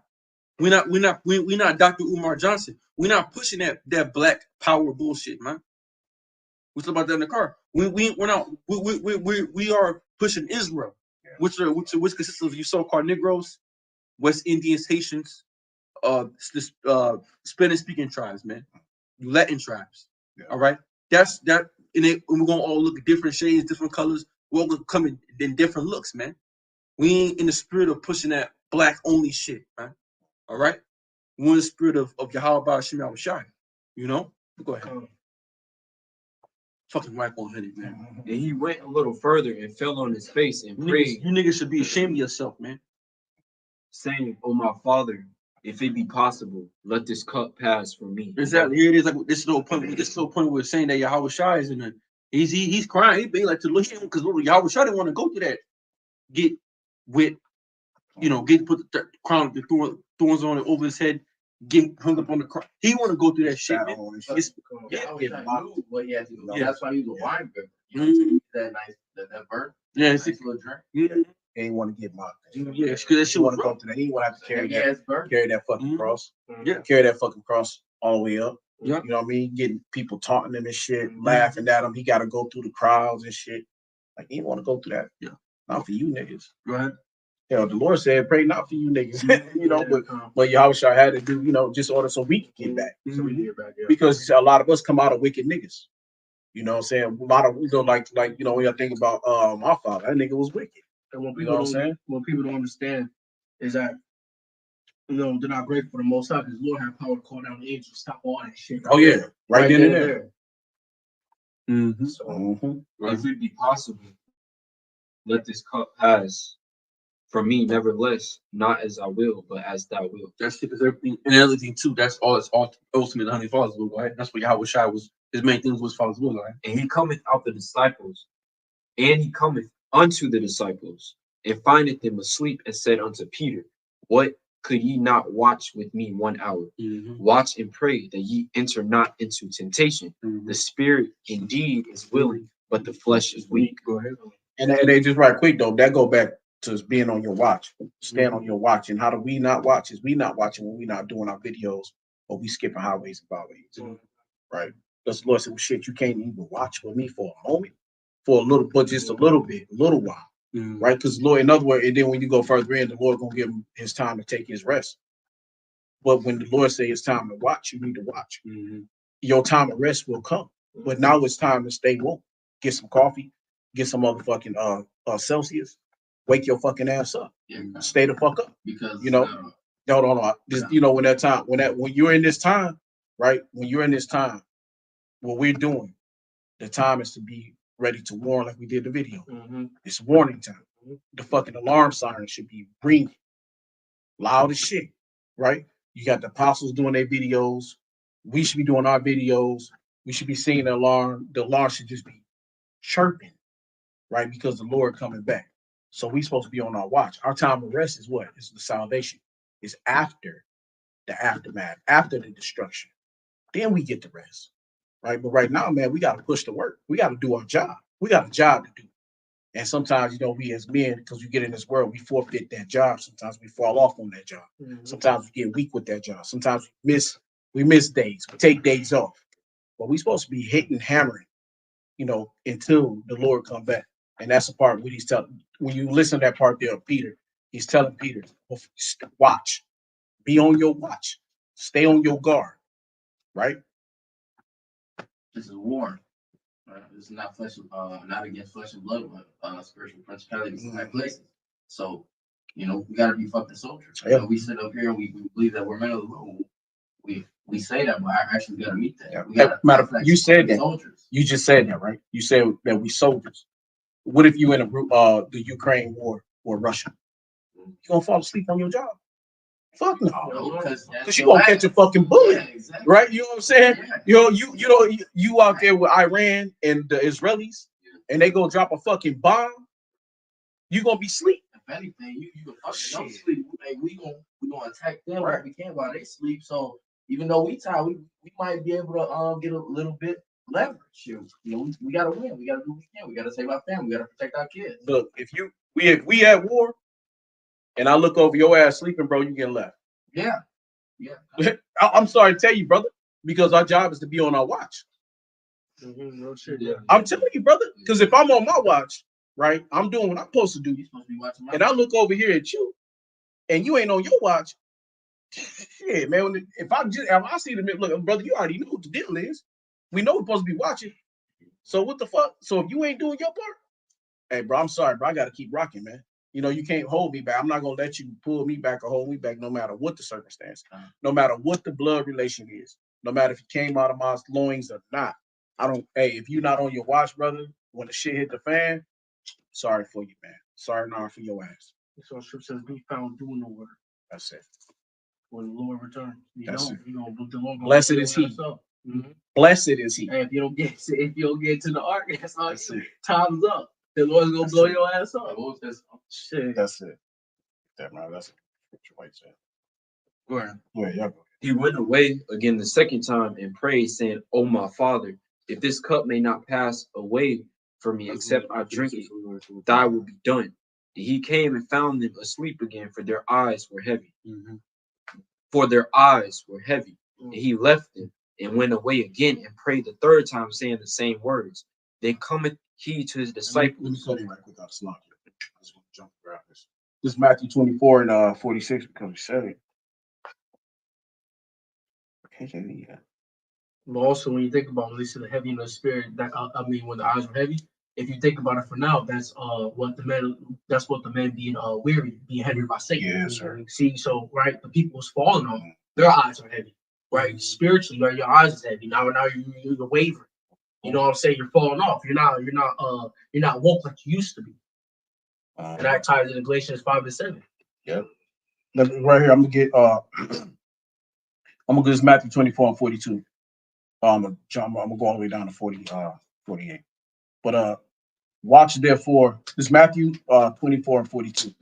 We're not Dr. Umar Johnson. We're not pushing that black power bullshit, man. We talk about that in the car. We're not. We are pushing Israel, which consists of you so-called Negroes, West Indians, Haitians, Spanish-speaking tribes, man, you Latin tribes. Yeah. All right, that's that. And we're gonna all look at different shades, different colors. We're all gonna come in different looks, man. We ain't in the spirit of pushing that black only shit, man. All right, we're in the spirit of Yahawashi, you know. Go ahead. Fucking white 100, man. And he went a little further and fell on his face and prayed. You niggas should be ashamed of yourself, man. Saying, "Oh my Father, if it be possible, let this cup pass from me." Exactly. Here it is. Like this little point. This little point we're saying that Yahawashi is in it. He's crying. He being like to look at him because Yahawashi didn't want to go through that. Get with, put the crown, the thorns on it over his head. Get hung up on the cross. He want to go through that shit, man. What he had to do. Yeah. That's why he was a wine drinker. That nice, that burn. Yeah, Nice little drink. He ain't want to get mocked. Yeah, because that shit want was to go rough. to that. He want to have to carry Yeah, it's burnt. that fucking cross. Yeah. Carry that fucking cross all the way up. Yeah. You know what I mean? Getting people taunting him and shit, laughing at him. He got to go through the crowds and shit. Like, he didn't want to go through that. Yeah. Not for you niggas. Go ahead. The Lord said, pray not for you niggas. But Yahawashi had to do, just order so we can get back. So we get back. Yeah. Because a lot of us come out of wicked niggas. You know what I'm saying? A lot of, like, when you think about my father, that nigga was wicked. And when You know what I'm saying? what people don't understand is that, they're not grateful for the Most High because the Lord had power to call down the angels, stop all that shit. Oh, yeah. Right then and there. Mm-hmm. So, if it be possible, let this cup pass from me, nevertheless, not as I will, but as thou wilt. That's because everything and everything too. That's all. It's all ultimately the honey father's will, right? That's what Yahawashi was. His main thing was father's will, right? And he cometh out the disciples, and he cometh unto the disciples, and findeth them asleep, and said unto Peter, what could ye not watch with me 1 hour? Mm-hmm. Watch and pray that ye enter not into temptation. Mm-hmm. The spirit indeed is willing, but the flesh is weak. Go ahead. And they just right quick, though, that go back to being on your watch. Stand on your watch. And how do we not watch? Is we not watching when we not doing our videos, or we skipping highways and byways. Right? Because the Lord said, well, shit, you can't even watch with me for a moment, for a little, but just a little bit, a little while. Mm-hmm. Right? Because Lord, in other words, and then when you go further in, the Lord gonna give him his time to take his rest. But when the Lord say it's time to watch, you need to watch. Mm-hmm. Your time of rest will come. But now it's time to stay woke. Get some coffee, get some motherfucking Celsius, wake your fucking ass up. Yeah. Stay the fuck up. Because No. Just, when you're in this time, right? When you're in this time, what we're doing, the time is to be ready to warn, like we did the video. Mm-hmm. It's warning time. The fucking alarm siren should be ringing. loud as shit, right? You got the apostles doing their videos. We should be doing our videos. We should be seeing the alarm. The alarm should just be chirping, right? Because the Lord coming back. So we supposed to be on our watch. Our time of rest is what? It's the salvation. It's after the aftermath, after the destruction. Then we get the rest, right? But right now, man, we got to push the work. We got to do our job. We got a job to do. And sometimes, you know, we as men, because we get in this world, we forfeit that job. Sometimes we fall off on that job. Sometimes we get weak with that job. Sometimes we miss days. We take days off. But we supposed to be hitting, hammering, you know, until the Lord come back. And that's the part where he's telling. When you listen to that part there of Peter, he's telling Peter, watch, be on your watch, stay on your guard, right? This is war. Right? This is not not against flesh and blood, but spiritual principalities in high places. So, you know, we gotta be fucking soldiers. You know, we sit up here and we believe that we're men of the world. We say that, but I actually gotta meet that. We gotta Matter of fact, you said that. Soldiers. You just said that, right? You said that we soldiers. What if you in a group, the Ukraine war or Russia? You gonna fall asleep on your job? Fuck no, because you gonna catch a fucking bullet, exactly. Right? You know what I'm saying? Yeah. You out there with Iran and the Israelis, and they go drop a fucking bomb. You gonna be asleep. If anything, you can fucking don't sleep. Hey, we gonna attack them right. If we can while they sleep. So even though we tired, we might be able to get a little bit leverage. You know, we gotta win. We gotta do what we can. We gotta save our family. We gotta protect our kids. Look, if we at war, and I look over your ass sleeping, bro, you get left. Yeah. I'm sorry to tell you, brother, because our job is to be on our watch. No shit, yeah. I'm telling you, brother, because if I'm on my watch, right, I'm doing what I'm supposed to do. You're supposed to be watching and I look over here at you, and you ain't on your watch. Shit, man. If I see the look, brother, you already know what the deal is. We know we're supposed to be watching. So what the fuck? So if you ain't doing your part, hey, bro, I'm sorry, bro. I got to keep rocking, man. You know, you can't hold me back. I'm not gonna let you pull me back or hold me back, no matter what the circumstance, no matter what the blood relation is, no matter if you came out of my loins or not. Hey, if you're not on your watch, brother, when the shit hit the fan, sorry for you, man. Sorry now for your ass. So scripture says, be found doing the work. That's it. When the Lord returns, the Lord blessed is he. Mm-hmm. Blessed is he. And if you don't get to the ark, that's all. Time's up. The Lord's gonna blow your ass up. Shit. That's it. That man, that's what you might say. Go ahead. Yeah. He went away again the second time and prayed, saying, "O my Father, if this cup may not pass away from me, except I drink it, thy will be done." And he came and found them asleep again, for their eyes were heavy. Mm-hmm. For their eyes were heavy. And he left them and went away again and prayed the third time, saying the same words. Then cometh he to his disciples. Let me cut it right quick. I just want to jump grab this. This is Matthew 24 and 46 because we said it. But also, when you think about releasing the heavy in the spirit, that when the eyes were heavy, if you think about it for now, that's what the men being weary, being hindered by Satan. Yes, sir. See, so right, the people was falling on, their eyes are heavy, right? Spiritually, right, your eyes is heavy. Now you're wavering. You know what I'm saying? You're falling off. You're not woke like you used to be. And that ties into Galatians 5:7. Yep. Right here, I'm gonna get this Matthew 24 and 42. I'm gonna go all the way down to 48. But watch therefore, this is Matthew 24 and 42.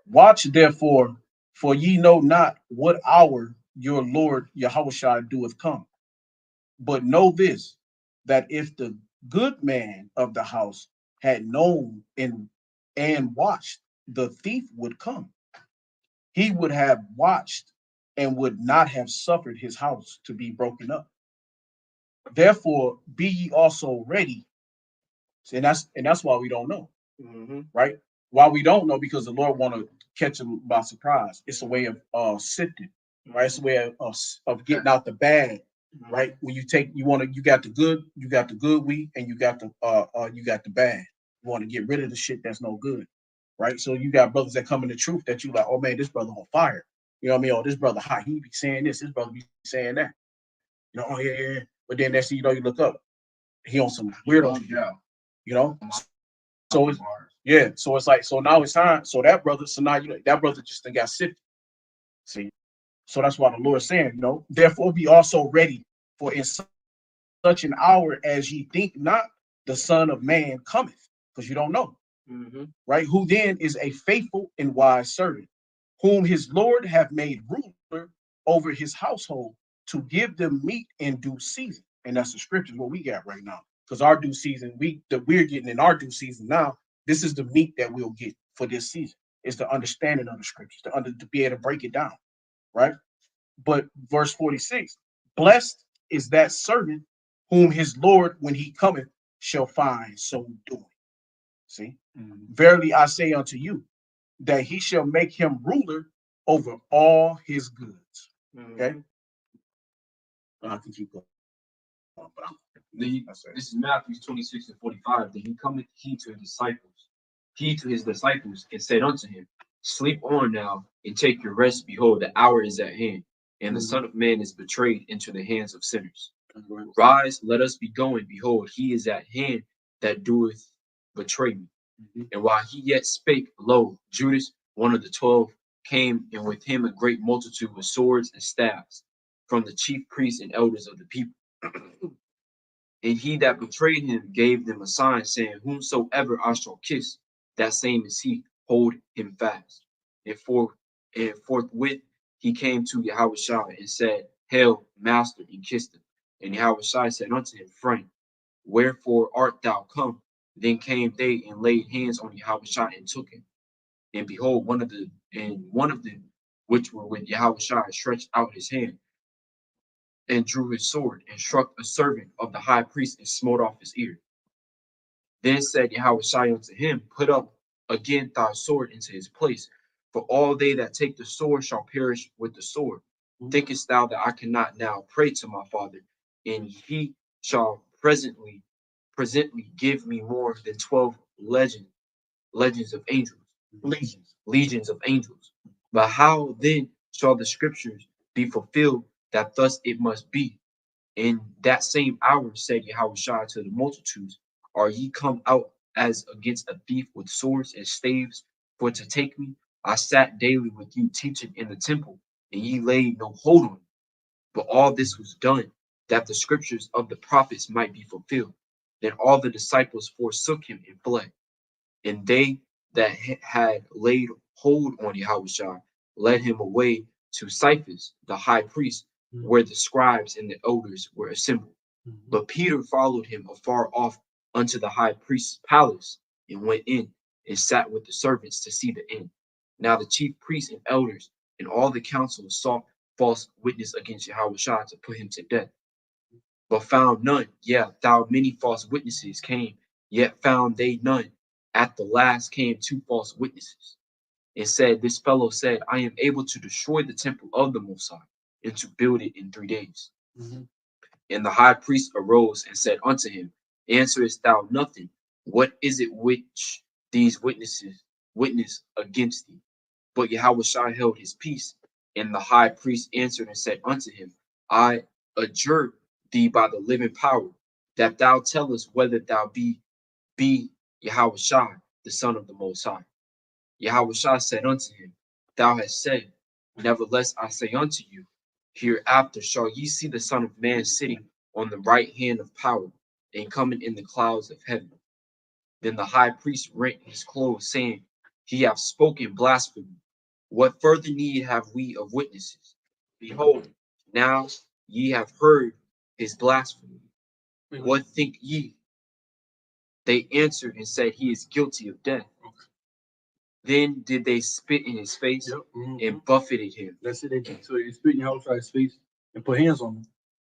Watch therefore, for ye know not what hour your Lord Yahawashi doeth come. But know this, that if the good man of the house had known and watched, the thief would come. He would have watched and would not have suffered his house to be broken up. Therefore, be ye also ready. And that's why we don't know, right? Why we don't know, because the Lord want to catch them by surprise. It's a way of sifting, right? It's a way of getting out the bad, right? When you got the good wheat, and you got the bad. You want to get rid of the shit that's no good, right? So you got brothers that come in the truth that you like, oh man, this brother on fire. You know what I mean? Oh, this brother hot. He be saying this brother be saying that. You know, oh yeah. But then next thing you know, you look up, he on some weirdo. You know, so it's like, so now it's time. So that brother, that brother just got sifted. See, so that's why the Lord is saying, therefore be also ready, for in such an hour as ye think not, the Son of Man cometh, because you don't know, right? Who then is a faithful and wise servant, whom his Lord hath made ruler over his household, to give them meat in due season. And that's the scriptures what we got right now. Because our due season, we're getting in our due season now. This is the meat that we'll get for this season. It's the understanding of the scriptures, to be able to break it down, right? But verse 46, blessed is that servant whom his Lord, when he cometh, shall find so doing. See, verily I say unto you, that he shall make him ruler over all his goods. Okay, I can keep going. This is Matthew 26 and 45. Then he cometh he to his disciples, and said unto him, sleep on now, and take your rest. Behold, the hour is at hand, and the Son of Man is betrayed into the hands of sinners. Rise, let us be going. Behold, he is at hand that doeth betray me. And while he yet spake, lo, Judas, one of the 12, came, and with him a great multitude with swords and staffs, from the chief priests and elders of the people. And he that betrayed him gave them a sign, saying, whomsoever I shall kiss, that same is he, hold him fast. And forthwith he came to Yahawashi and said, Hail, master, and kissed him. And Yahawashi said unto him, Friend, wherefore art thou come? Then came they and laid hands on Yahawashi and took him. And behold, one of them which were with Yahawashi stretched out his hand and drew his sword and struck a servant of the high priest and smote off his ear. Then said Yahawashi unto him, Put up again thy sword into his place, for all they that take the sword shall perish with the sword. Thinkest thou that I cannot now pray to my Father, and he shall presently give me more than 12 legions of angels, legions of angels? But how then shall the scriptures be fulfilled, that thus it must be? In that same hour said Yahawashi to the multitudes, Are ye come out as against a thief with swords and staves for to take me? I sat daily with you teaching in the temple, and ye laid no hold on me. But all this was done, that the scriptures of the prophets might be fulfilled. Then all the disciples forsook him and fled. And they that had laid hold on Yahawashi led him away to Cephas, the high priest, where the scribes and the elders were assembled. But Peter followed him afar off unto the high priest's palace, and went in and sat with the servants to see the end. Now the chief priests and elders and all the council sought false witness against Yahawashi to put him to death, but found none. Yeah, thou many false witnesses came, yet found they none. At the last came 2 false witnesses, and said, This fellow said, I am able to destroy the temple of the Most High, and to build it in 3 days. And the high priest arose and said unto him, Answerest thou nothing? What is it which these witnesses witness against thee? But Yahawashi held his peace. And the high priest answered and said unto him, I adjure thee by the living power, that thou tell us whether thou be Yahawashi, the Son of the Most High. Yahawashi said unto him, Thou hast said, nevertheless I say unto you, hereafter shall ye see the Son of Man sitting on the right hand of power, and coming in the clouds of heaven. Then the high priest rent his clothes, saying, He hath spoken blasphemy. What further need have we of witnesses? Behold, now ye have heard his blasphemy. What think ye? They answered and said, He is guilty of death. Then did they spit in his face and buffeted him. That's it. So they spit in Yahawashi's face and put hands on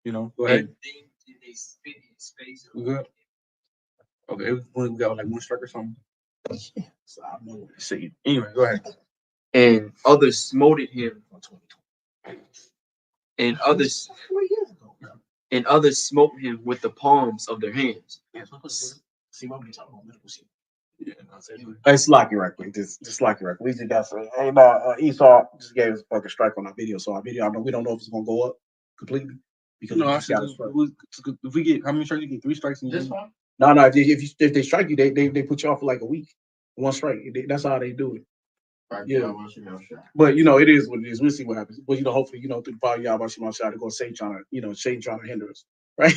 him. Go ahead. And then did they spit in his face? We good? Okay, we got like 1 strike or something. So I don't know what to say. Anyway, go ahead. And others smote him. And others smote him with the palms of their hands. It's Locky right quick. Just Locky right quick. We just got some. Hey, no, Esau just gave us a fucking strike on our video. So our video, we don't know if it's gonna go up completely because No, we I just said got a strike. if we get how many strikes you get? 3 strikes in This one? No, if they strike you, they put you off for like a week. 1 strike. That's how they do it. But you know, it is what it is. We'll see what happens. But you know, hopefully, you know, through the power of Yahawashi Mashah, they're gonna say trying to, you know, Shane trying to hinder us, right?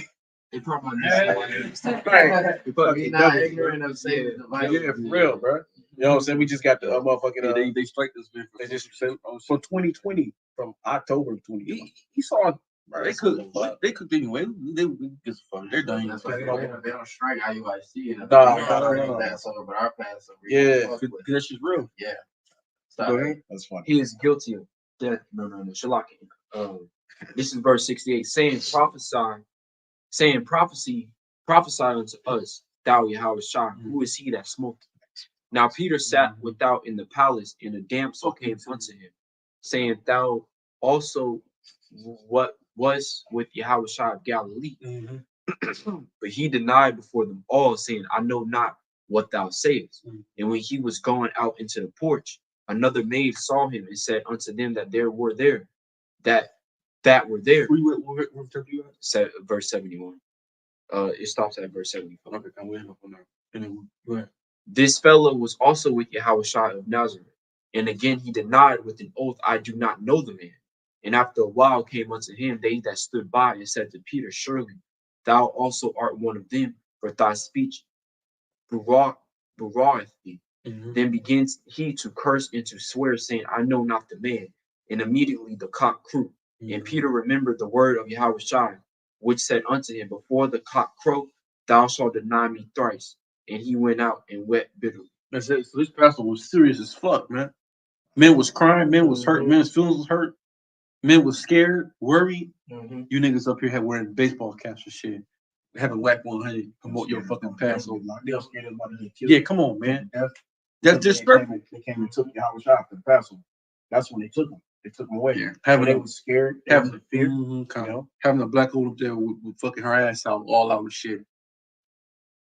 They probably Right. We not ignorant of Satan's devices. Yeah, for real, bro. You know what I'm saying? We just got the motherfucking. They strike this man They just said for 2020 from October of 2020. he saw Bro, they that's could so wild. they could anyway. They just fuck. They're done. That's why they don't strike Yahawashi. No. Passover, but our Passover. Yeah. That's just real. Yeah. Go ahead. That's funny. He is guilty of death. No. Shalaki. This is verse 68, saying prophesy unto us, thou Yahawashi, who is he that smote? Now Peter sat without in the palace, and a damsel came unto him, saying, thou also what was with Yahawashi of Galilee? But he denied before them all, saying, I know not what thou sayest. And when he was going out into the porch, another maid saw him and said unto them that were there. Verse 71. It stops at verse 74. Okay, I'm waiting up on that. Anyway, go ahead. This fellow was also with Yahawashi of Nazareth. And again he denied with an oath, I do not know the man. And after a while came unto him they that stood by and said to Peter, surely thou also art one of them, for thy speech bewrayeth thee. Then begins he to curse and to swear, saying, I know not the man. And immediately the cock crew. And Peter remembered the word of Yahawashi, which said unto him, before the cock crow, thou shalt deny me thrice. And he went out and wept bitterly. That's it. So this pastor was serious as fuck, man. Men was crying, men was hurt, men's feelings was hurt, men was scared, worried. You niggas up here had wearing baseball caps and shit. Having whack 100 promote your fucking Passover. They're scared of about to get killed. Yeah, come on, man. That's disrespectful. They came and took Yahawashi after the Passover. That's when they took him. They took him away. Yeah. Having they was scared, having the fear. You know, having a black hole up there with fucking her ass out, all out of shit.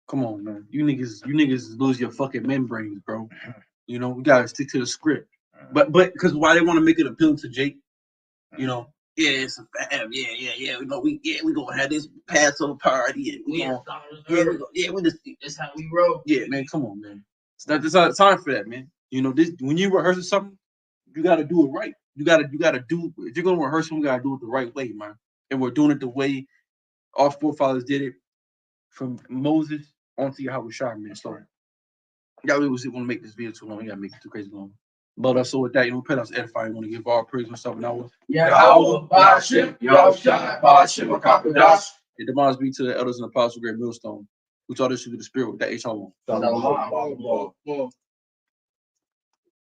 Come on, man. You niggas lose your fucking membranes, bro. You know, we gotta stick to the script. But because why they want to make it appealing to Jake, you know, yeah, it's a fab, yeah. We gonna have this Passover party, and we just That's how we roll. yeah, man. Come on, man. It's not time for that, man. You know, this when you rehearsing something, you gotta do it right. You gotta do if you're gonna rehearse something, you gotta do it the right way, man. And we're doing it the way our forefathers did it from Moses onto Yahawashi, man. Sorry. Y'all really want to make this video too long. You gotta make it too crazy long. But so with that, you know, pray us edifying. Want to give all praise and stuff now. Yahawashi, The demands be to the elders and apostles, great millstone, who taught us through the spirit with that H.R. Shalom.